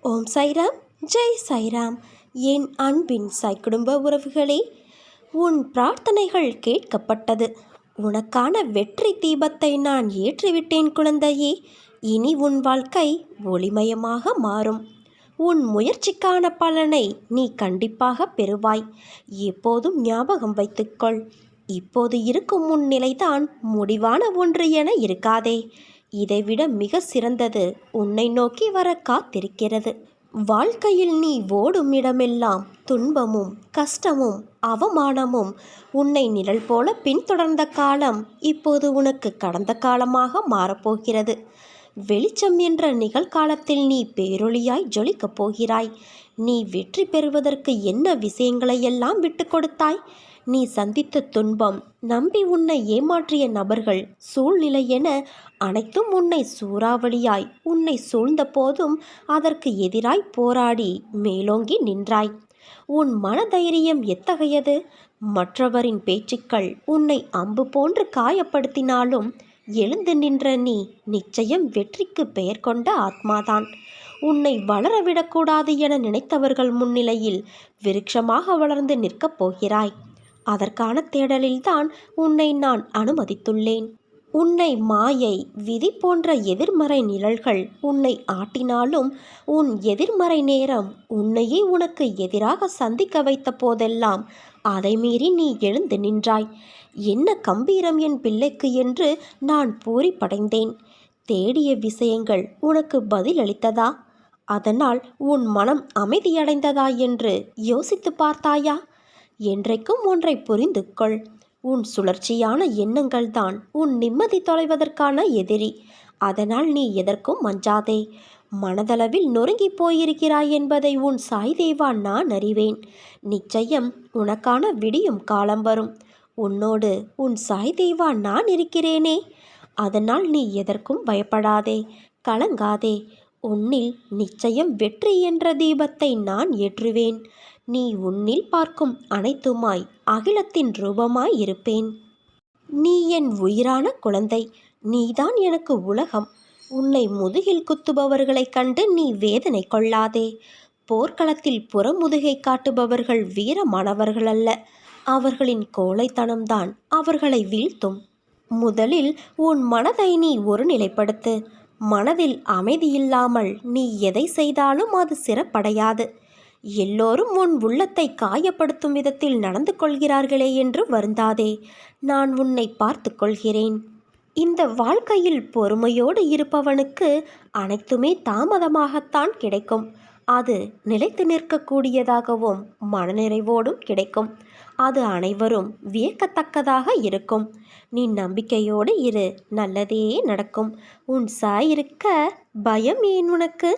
ஓம் சாய்ராம், ஜெய் சாய்ராம். என் அன்பின் சாய் குடும்ப உறவுகளே, உன் பிரார்த்தனைகள் கேட்கப்பட்டது. உனக்கான வெற்றி தீபத்தை நான் ஏற்றிவிட்டேன் குழந்தையே. இனி உன் வாழ்க்கை ஒளிமயமாக மாறும். உன் முயற்சிக்கான பலனை நீ கண்டிப்பாக பெறுவாய். எப்போதும் ஞாபகம் வைத்துக்கொள், இப்போது இருக்கும் உன் நிலைதான் முடிவான ஒன்று என இருக்காதே. இதைவிட மிக சிறந்தது உன்னை நோக்கி வர காத்திருக்கிறது. வாழ்க்கையில் நீ ஓடும் இடமெல்லாம் துன்பமும் கஷ்டமும் அவமானமும் உன்னை நிழல் போல பின்தொடர்ந்த காலம் இப்போது உனக்கு கடந்த காலமாக மாறப்போகிறது. வெளிச்சம் என்ற நிகழ்காலத்தில் நீ பேரொளியாய் ஜொலிக்கப் போகிறாய். நீ வெற்றி பெறுவதற்கு என்ன விஷயங்களையெல்லாம் விட்டு கொடுத்தாய்? நீ சந்தித்த துன்பம், நம்பி உன்னை ஏமாற்றிய நபர்கள், சூழ்நிலை என அனைத்தும் உன்னை சூறாவளியாய் உன்னை சூழ்ந்த போதும் அதற்கு எதிராய் போராடி மேலோங்கி நின்றாய். உன் மனதைரியம் எத்தகையது? மற்றவரின் பேச்சுக்கள் உன்னை அம்பு போன்று காயப்படுத்தினாலும் எழுந்து நின்ற நீ நிச்சயம் வெற்றிக்கு பெயர் கொண்ட ஆத்மாதான். உன்னை வளரவிடக்கூடாது என நினைத்தவர்கள் முன்னிலையில் விருட்சமாக வளர்ந்து நிற்கப் போகிறாய். அதற்கான தேடலில்தான் உன்னை நான் அனுமதித்துள்ளேன். உன்னை மாயை, விதி போன்ற எதிர்மறை நிழல்கள் உன்னை ஆட்டினாலும் உன் எதிர்மறை நேரம் உன்னையே உனக்கு எதிராக சந்திக்க வைத்த போதெல்லாம் அதை மீறி நீ எழுந்து நின்றாய். என்ன கம்பீரம் என் பிள்ளைக்கு என்று நான் பூரிப்படைந்தேன். தேடிய விஷயங்கள் உனக்கு பதிலளித்ததா? அதனால் உன் மனம் அமைதியடைந்ததா என்று யோசித்து பார்த்தாயா? என்றைக்கும் ஒன்றை புரிந்து கொள். உன் சுழற்சியான எண்ணங்கள்தான் உன் நிம்மதி தொலைவதற்கான எதிரி. அதனால் நீ எதற்கும் அஞ்சாதே. மனதளவில் நொறுங்கி போயிருக்கிறாய் என்பதை உன் சாய் தேவா நான் அறிவேன். நிச்சயம் உனக்கான விடியும் காலம் வரும். உன்னோடு உன் சாய் தேவா நான் இருக்கிறேனே. அதனால் நீ எதற்கும் பயப்படாதே, கலங்காதே. உன்னில் நிச்சயம் வெற்றி என்ற தீபத்தை நான் ஏற்றுவேன். நீ உன்னில் பார்க்கும் அனைத்துமாய் அகிலத்தின் ரூபமாய் இருப்பேன். நீ என் உயிரான குழந்தை. நீதான் எனக்கு உலகம். உன்னை முதுகில் குத்துபவர்களைக் கண்டு நீ வேதனை கொள்ளாதே. போர்க்களத்தில் புறமுதுகை காட்டுபவர்கள் வீரமானவர்கள் அல்ல. அவர்களின் கோழைத்தனம்தான் அவர்களை வீழ்த்தும். முதலில் உன் மனதை நீ ஒருநிலைப்படுத்து. மனதில் அமைதியில்லாமல் நீ எதை செய்தாலும் அது சிறப்படையாது. எல்லோரும் உன் உள்ளத்தை காயப்படுத்தும் விதத்தில் நடந்து கொள்கிறார்களே என்று வருந்தாதே. நான் உன்னை பார்த்து கொள்கிறேன். இந்த வாழ்க்கையில் பொறுமையோடு இருப்பவனுக்கு அனைத்துமே தாமதமாகத்தான் கிடைக்கும். அது நிலைத்து நிற்கக்கூடியதாகவும் மனநிறைவோடும் கிடைக்கும். அது அனைவரும் வியக்கத்தக்கதாக இருக்கும். நீ நம்பிக்கையோடு இரு, நல்லதே நடக்கும். உன் சாய் இருக்க பயம் ஏன் உனக்கு?